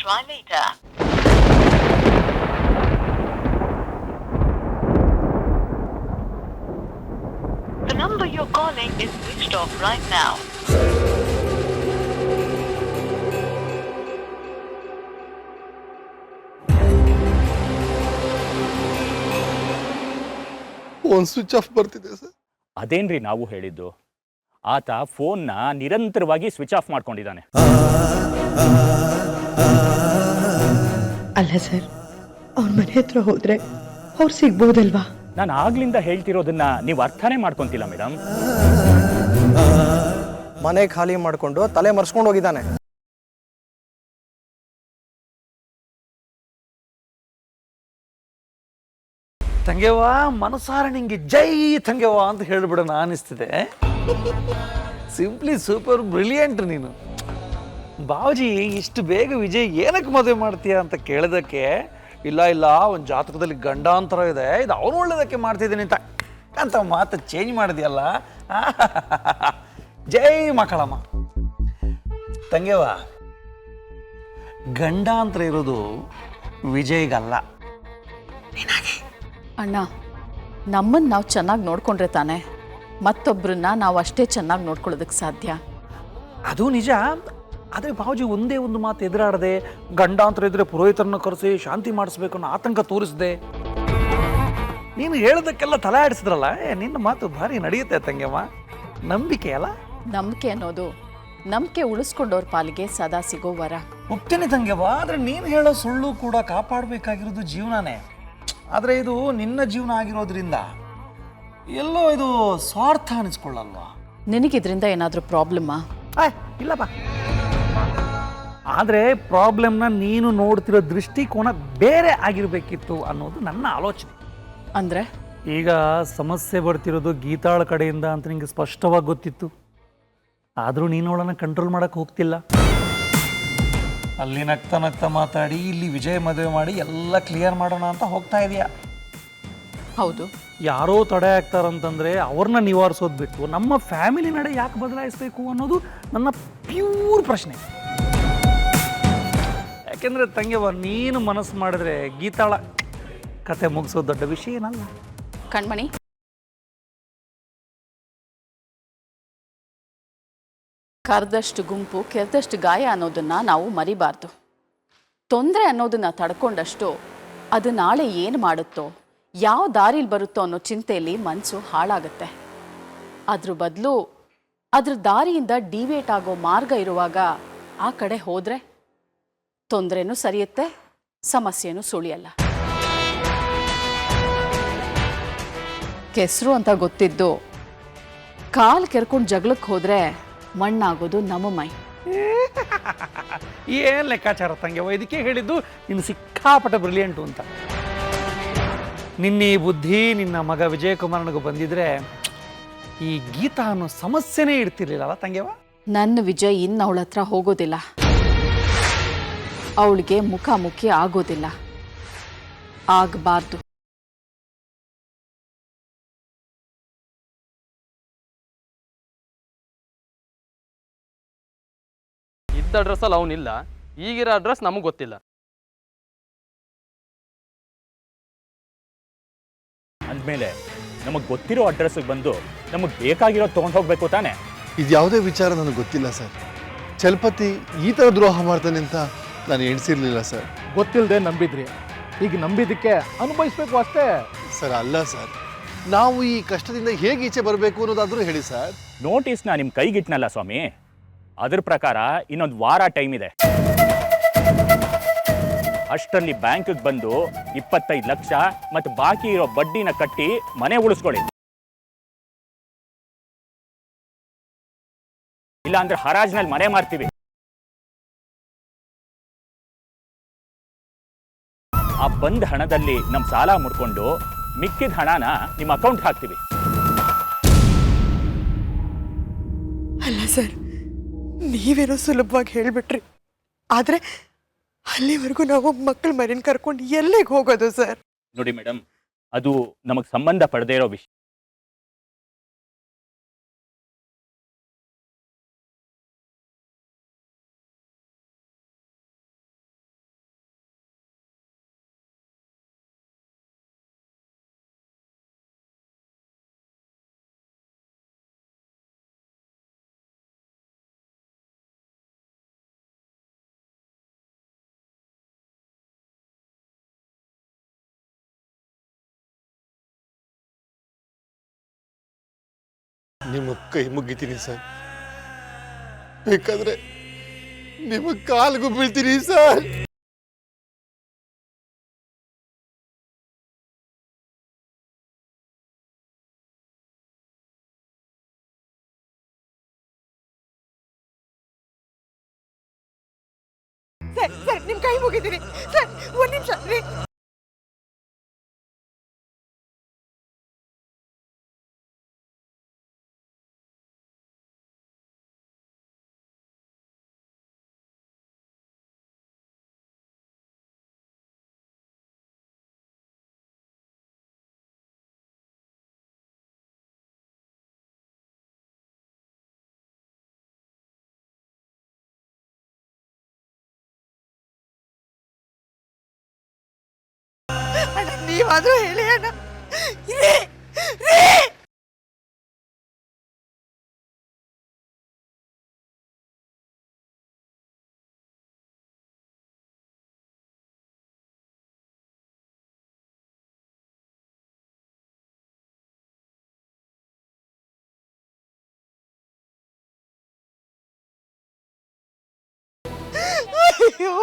try later. The number you're calling is switched off right now. Phone switch off ಬರ್ತಿದೆ sir. ಅದೇನ್ರಿ ನಾವು ಹೇಳಿದ್ದು. ಆತ ಫೋನ್ನ ನಿರಂತರವಾಗಿ ಸ್ವಿಚ್ ಆಫ್ ಮಾಡ್ಕೊಂಡಿದ್ದಾನೆ. ಅಲ್ಲ ಸರ್, ಅವ್ರ ಮನೆ ಹತ್ರ ಹೋದ್ರೆ ಅವ್ರು ಸಿಗ್ಬೋದಲ್ವಾ? ನಾನು ಆಗ್ಲಿಂದ ಹೇಳ್ತಿರೋದನ್ನ ನೀವು ಅರ್ಥನೇ ಮಾಡ್ಕೊಂತಿಲ್ಲ ಮೇಡಮ್. ಮನೆ ಖಾಲಿ ಮಾಡಿಕೊಂಡು ತಲೆ ಮರ್ಸ್ಕೊಂಡು ಹೋಗಿದ್ದಾನೆ. ತಂಗೆವ್ವ, ಮನಸಾರ ನಿಂಗೆ ಜೈ ತಂಗೆವ್ವ ಅಂತ ಹೇಳ್ಬಿಡೋಣ ಅನಿಸ್ತಿದೆ. ಸಿಂಪ್ಲಿ ಸೂಪರ್ ಬ್ರಿಲಿಯಂಟ್ ನೀನು. ಬಾವಜಿ ಇಷ್ಟು ಬೇಗ ವಿಜಯ್ ಏನಕ್ಕೆ ಮದುವೆ ಮಾಡ್ತೀಯ ಅಂತ ಕೇಳೋದಕ್ಕೆ, ಇಲ್ಲ ಇಲ್ಲ ಒಂದು ಜಾತಕದಲ್ಲಿ ಗಂಡಾಂತರ ಇದೆ, ಇದು ಅವನು ಒಳ್ಳೇದಕ್ಕೆ ಮಾಡ್ತಿದ್ದೀನಿ ಅಂತ ಮಾತು ಚೇಂಜ್ ಮಾಡಿದ್ಯಲ್ಲ. ಜೈ ಮಕ್ಕಳಮ್ಮ. ತಂಗೆವ್ವ, ಗಂಡಾಂತರ ಇರೋದು ವಿಜಯ್ಗಲ್ಲ, ಅಣ್ಣ, ನಮ್ಮನ್ನು ನಾವು ಚೆನ್ನಾಗಿ ನೋಡ್ಕೊಂಡ್ರೆ ತಾನೆ ಮತ್ತೊಬ್ಬರನ್ನ ನಾವು ಅಷ್ಟೇ ಚೆನ್ನಾಗಿ ನೋಡ್ಕೊಳ್ಳೋದಕ್ಕೆ ಸಾಧ್ಯ. ಅದು ನಿಜ. ಆದರೆ ಬಾವುಜಿ ಒಂದೇ ಒಂದು ಮಾತು ಎದುರಾಡದೆ, ಗಂಡಾಂತರ ಇದ್ರೆ ಪುರೋಹಿತರನ್ನು ಕರೆಸಿ ಶಾಂತಿ ಮಾಡಿಸ್ಬೇಕು ಅನ್ನೋ ಆತಂಕ ತೋರಿಸಿದೆ. ನೀನು ಹೇಳೋದಕ್ಕೆಲ್ಲ ತಲೆ ಆಡಿಸಿದ್ರಲ್ಲ, ನಿನ್ನ ಮಾತು ಭಾರಿ ನಡೆಯುತ್ತೆ ತಂಗೆಮ್ಮ. ನಂಬಿಕೆ ಅಲ್ಲ? ನಂಬಿಕೆ ಅನ್ನೋದು ನಂಬಿಕೆ ಉಳಿಸ್ಕೊಂಡವ್ರ ಪಾಲಿಗೆ ಸದಾ ಸಿಗೋ ವರ. ಒಪ್ತೇನೆ ತಂಗೆವ್ವ, ಆದರೆ ನೀನು ಹೇಳೋ ಸುಳ್ಳು ಕೂಡ ಕಾಪಾಡಬೇಕಾಗಿರೋದು ಜೀವನನೇ. ಆದರೆ ಇದು ನಿನ್ನ ಜೀವನ ಆಗಿರೋದ್ರಿಂದ ಎಲ್ಲೋ ಇದು ಸ್ವಾರ್ಥ ಅನಿಸ್ಕೊಳ್ಳಲ್ವಾ? ನಿನಗಿದ್ರಿಂದ ಏನಾದರೂ ಪ್ರಾಬ್ಲಮ್ಮಾ? ಇಲ್ಲಪ್ಪ. ಆದರೆ ಪ್ರಾಬ್ಲಮ್ನ ನೀನು ನೋಡ್ತಿರೋ ದೃಷ್ಟಿಕೋನ ಬೇರೆ ಆಗಿರಬೇಕಿತ್ತು ಅನ್ನೋದು ನನ್ನ ಆಲೋಚನೆ. ಅಂದರೆ ಈಗ ಸಮಸ್ಯೆ ಬರ್ತಿರೋದು ಗೀತಾಳ ಕಡೆಯಿಂದ ಅಂತ ನಿಂಗೆ ಸ್ಪಷ್ಟವಾಗಿ ಗೊತ್ತಿತ್ತು. ಆದರೂ ನೀನು ಅವಳನ್ನು ಕಂಟ್ರೋಲ್ ಮಾಡೋಕ್ಕೆ ಹೋಗ್ತಿಲ್ಲ. ಅಲ್ಲಿ ನಗ್ತಾ ನಗ್ತಾ ಮಾತಾಡಿ ಇಲ್ಲಿ ವಿಜಯ್ ಮದುವೆ ಮಾಡಿ ಎಲ್ಲ ಕ್ಲಿಯರ್ ಮಾಡೋಣ ಅಂತ ಹೋಗ್ತಾ ಇದೆಯಾ? ಹೌದು. ಯಾರೋ ತಡೆ ಆಗ್ತಾರಂತಂದರೆ ಅವ್ರನ್ನ ನಿವಾರಿಸೋದು ಬಿಟ್ಟು ನಮ್ಮ ಫ್ಯಾಮಿಲಿ ನಡೆ ಯಾಕೆ ಬದಲಾಯಿಸಬೇಕು ಅನ್ನೋದು ನನ್ನ ಪ್ಯೂರ್ ಪ್ರಶ್ನೆ. ಯಾಕೆಂದರೆ ತಂಗೆವ, ನೀನು ಮನಸ್ಸು ಮಾಡಿದ್ರೆ ಗೀತಾಳ ಕತೆ ಮುಗಿಸೋದು ದೊಡ್ಡ ವಿಷಯ ಏನಲ್ಲ. ಕಣ್ಮಣಿ, ಕರೆದಷ್ಟು ಗುಂಪು ಕೆರೆದಷ್ಟು ಗಾಯ ಅನ್ನೋದನ್ನು ನಾವು ಮರಿಬಾರ್ದು. ತೊಂದರೆ ಅನ್ನೋದನ್ನು ತಡ್ಕೊಂಡಷ್ಟು ಅದು ನಾಳೆ ಏನು ಮಾಡುತ್ತೋ, ಯಾವ ದಾರಿಲಿ ಬರುತ್ತೋ ಅನ್ನೋ ಚಿಂತೆಯಲ್ಲಿ ಮನಸ್ಸು ಹಾಳಾಗುತ್ತೆ. ಅದ್ರ ಬದಲು ಅದ್ರ ದಾರಿಯಿಂದ ಡಿವೇಟ್ ಆಗೋ ಮಾರ್ಗ ಇರುವಾಗ ಆ ಕಡೆ ಹೋದರೆ ತೊಂದರೆನೂ ಸರಿಯುತ್ತೆ, ಸಮಸ್ಯೆನೂ ಸುಳಿಯಲ್ಲ. ಕೆಸರು ಅಂತ ಗೊತ್ತಿದ್ದು ಕಾಲು ಕೆರ್ಕೊಂಡು ಜಗಳಕ್ಕೆ ಹೋದರೆ ಮಣ್ಣಾಗೋದು ನಮ್ಮ ಮೈ. ಏನು ಲೆಕ್ಕಾಚಾರ ತಂಗೆವ, ಇದಕ್ಕೆ ಹೇಳಿದ್ದು ನೀನು ಸಿಕ್ಕಾಪಟ್ಟ ಬ್ರಿಲಿಯಂಟು ಅಂತ. ನಿನ್ನ ಈ ಬುದ್ಧಿ ನಿನ್ನ ಮಗ ವಿಜಯಕುಮಾರನಿಗೂ ಬಂದಿದ್ರೆ ಈ ಗೀತಾ ಅನ್ನೋ ಸಮಸ್ಯೆನೇ ಇಡ್ತಿರ್ಲಿಲ್ಲ ತಂಗೆವ. ನನ್ನ ವಿಜಯ್ ಇನ್ನು ಅವಳ ಹತ್ರ ಹೋಗೋದಿಲ್ಲ, ಅವಳಿಗೆ ಮುಖಾಮುಖಿ ಆಗೋದಿಲ್ಲ, ಆಗಬಾರ್ದು. ಇದ್ದ ಅಡ್ರೆಸ್ಸಲ್ಲಿ ಅವನಿಲ್ಲ, ಈಗಿರೋ ಅಡ್ರೆಸ್ ನಮಗೆ ಗೊತ್ತಿಲ್ಲ. ಅಂದಮೇಲೆ ನಮಗೆ ಗೊತ್ತಿರೋ ಅಡ್ರೆಸ್ಗೆ ಬಂದು ನಮಗೆ ಬೇಕಾಗಿರೋ ತೊಗೊಂಡು ಹೋಗ್ಬೇಕು ತಾನೆ? ಇದು ಯಾವುದೇ ವಿಚಾರ ನನಗೆ ಗೊತ್ತಿಲ್ಲ ಸರ್. ಚಲಪತಿ ಈ ಥರ ದ್ರೋಹ ಮಾಡ್ತಾನೆ ಅಂತ ನಾನು ಎಣಿಸಿರ್ಲಿಲ್ಲ ಸರ್. ಗೊತ್ತಿಲ್ಲದೆ ನಂಬಿದ್ರಿ, ಈಗ ನಂಬಿದ್ದಕ್ಕೆ ಅನುಭವಿಸ್ಬೇಕು ಅಷ್ಟೇ. ಸರ್ ಅಲ್ಲ ಸರ್, ನಾವು ಈ ಕಷ್ಟದಿಂದ ಹೇಗೆ ಈಚೆ ಬರಬೇಕು ಅನ್ನೋದಾದರೂ ಹೇಳಿ ಸರ್. ನೋಟಿಸ್ನ ನಿಮ್ಮ ಕೈಗಿಟ್ನಲ್ಲ ಸ್ವಾಮಿ, ಅದ್ರ ಪ್ರಕಾರ ಇನ್ನೊಂದು ವಾರ ಟೈಮ್ ಇದೆ. ಅಷ್ಟರಲ್ಲಿ ಬ್ಯಾಂಕ್ಗೆ ಬಂದು 25 ಲಕ್ಷ ಮತ್ತು ಬಾಕಿ ಇರೋ ಬಡ್ಡಿನ ಕಟ್ಟಿ ಮನೆ ಉಳಿಸ್ಕೊಳ್ಳಿ. ಇಲ್ಲ ಅಂದ್ರೆ ಹರಾಜ್ನಲ್ಲಿ ಮನೆ ಮಾರ್ತೀವಿ. ಆ ಬಂದ ಹಣದಲ್ಲಿ ನಮ್ಮ ಸಾಲ ಮುಡ್ಕೊಂಡು ಮಿಕ್ಕಿದ ಹಣನ ನಿಮ್ಮ ಅಕೌಂಟ್ ಹಾಕ್ತೀವಿ. ಅಲ್ಲ ಸರ್, ನೀವೇನೋ ಸುಲಭವಾಗಿ ಹೇಳ್ಬಿಟ್ರಿ, ಆದರೆ ಅಲ್ಲಿವರೆಗೂ ನಾವು ಮಕ್ಕಳ ಮರಿನ ಕರ್ಕೊಂಡು ಎಲ್ಲಿಗೆ ಹೋಗೋದು ಸರ್? ನೋಡಿ ಮೇಡಮ್, ಅದು ನಮಗೆ ಸಂಬಂಧ ಪಡದೇ ಇರೋ ವಿಷಯ. ನಿಮ್ಮ ಕೈ ಮುಗಿತೀನಿ ಸರ್. ಬೇಕಾದ್ರೆ ನಿಮ್ಮ ಕಾಲಿಗೂ ಬೀಳ್ತೀನಿ ಸರ್. ಸರ್ ನಿಮ್ ಕೈ ಮುಗಿತೀನಿ ಸರ್, ಒಂದ್ ನಿಮಿಷ ರೀ. ಅಣ್ಣ ನೀವಾದ್ರೂ ಹೇಳಿ ಅಣ್ಣ. ರೇ ರೇ ಅಯ್ಯೋ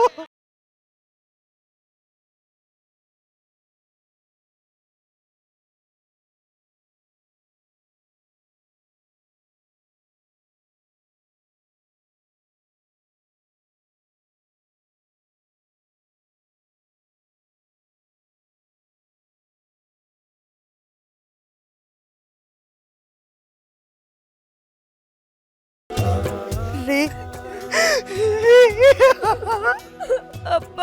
ರೇ ಅಪ್ಪ.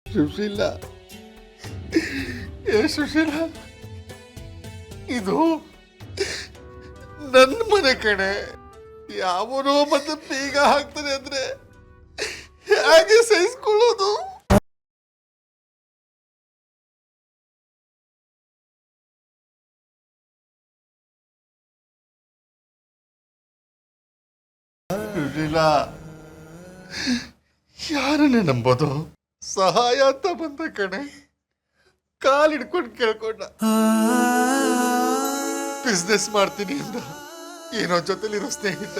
ಸುಶೀಲ, ಸುಶೀಲ, ಇದು ನನ್ನ ಮನೆ ಕಡೆ. ಯಾವನೋ ಮತ್ತೆ ಬೀಗ ಹಾಕ್ತಾನೆ ಅಂದ್ರೆ ಹೇಗೆ ಸಹಿಸ್ಕೊಳ್ಳೋದು? ಸುಶೀಲ, ಯಾರನ್ನೇ ನಂಬೋದು? ಸಹಾಯ ಅಂತ ಬಂದ ಕಣೆ, ಕಾಲಿಡ್ಕೊಂಡು ಕೇಳ್ಕೊಂಡ. ಬಿಸ್ನೆಸ್ ಮಾಡ್ತೀನಿ ಅಂತ ಏನೋ ಜೊತೆಲಿರೋ ಸ್ನೇಹಿತ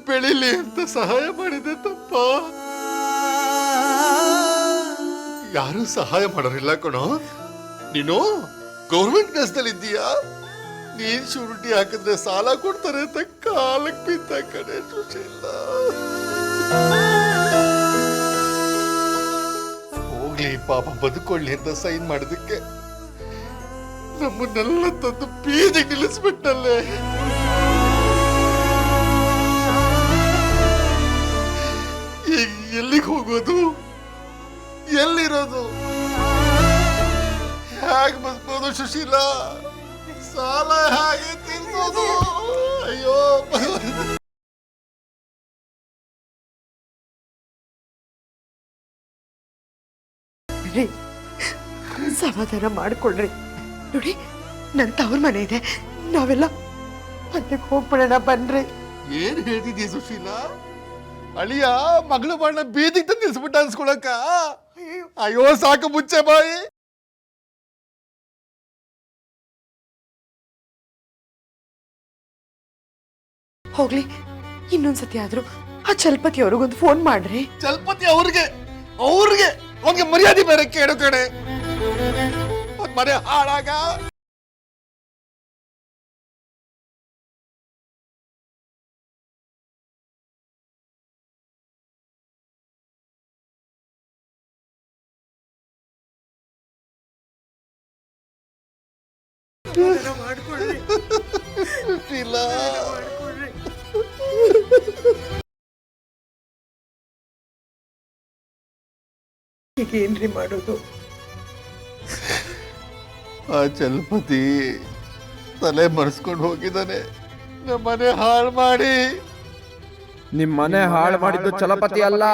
ಬೆಳಿಲಿ ಅಂತ ಸಹಾಯ ಮಾಡಿದೆ ತಪ್ಪ. ಯಾರು ಸಹಾಯ ಮಾಡೋರಿಲ್ಲ ಕಣೋ. ನೀನು ಗೌರ್ಮೆಂಟ್ ಕೆಲಸದಲ್ಲಿ ಇದ್ದೀಯಾ, ನೀನ್ ಶೂರಿಟಿ ಹಾಕಿದ್ರೆ ಸಾಲ ಕೊಡ್ತಾರೆ ಅಂತ ಕಾಲಕ್ಕೆ ಬಿದ್ದ ಕಣೆ ಸುಶೀಲ. ಹೋಗ್ಲಿ ಪಾಪ ಬದುಕೊಳ್ಳಿ ಅಂತ ಸೈನ್ ಮಾಡೋದಕ್ಕೆ ನಮ್ಮನ್ನೆಲ್ಲ ತಂದು ಬೀದಿಗೆ ನಿಲ್ಲಿಸ್ಬಿಟ್ಟಲ್ಲೇ. ಈಗ ಎಲ್ಲಿಗೆ ಹೋಗೋದು? ಎಲ್ಲಿರೋದು? ಹೇಗೆ ಬದುಕೋದು ಸುಶೀಲ? ಸಾಲ ಹೇಗೆ ತಿನ್ನೋದು? ಅಯ್ಯೋ ಸಮಾಧಾನ ಮಾಡ್ಕೊಳ್ರಿ. ನೋಡಿ ನನ್ನ ತವ್ರ ಮನೆ ಇದೆ, ನಾವೆಲ್ಲ ಅಲ್ಲಿಗೆ ಹೋಗ್ಬಿಡೋಣ ಬನ್ರಿ. ಏನ್ ಹೇಳ್ತಿದ್ದೀಯ ಸುಶೀಲ? ಅಳಿಯ ಮಗಳು ಬಣ್ಣ ಬೀದಿಗೆ ತಂದು ನಿಲ್ಸ್ಬಿಟ್ಟ ಅನ್ಸ್ಕೊಳಕ? ಅಯ್ಯೋ ಸಾಕು ಮುಚ್ಚೆ ಬಾಯಿ. ಹೋಗ್ಲಿ ಇನ್ನೊಂದ್ಸತಿ ಆದ್ರೂ ಆ ಚಲಪತಿ ಅವ್ರಿಗೊಂದು ಫೋನ್ ಮಾಡ್ರಿ. ಚಲಪತಿ ಅವ್ರಿಗೆ ಅವ್ನಿಗೆ ಮರ್ಯಾದೆ ಬೇರೆ ಕೇಳು ಕಡೆ ಮನೆ ಹಾಳಾಗ. ಇಲ್ಲ ಈಗ ಏನ್ರಿ ಮಾಡೋದು? ಆ ಚಲಪತಿ ತಲೆ ಮರೆಸ್ಕೊಂಡು ಹೋಗಿದ್ದಾನೆ. ನಮ್ಮನೆ ಹಾಳು ಮಾಡಿ. ನಿಮ್ ಮನೆ ಹಾಳು ಮಾಡಿದ್ದು ಚಲಪತಿ ಅಲ್ಲ.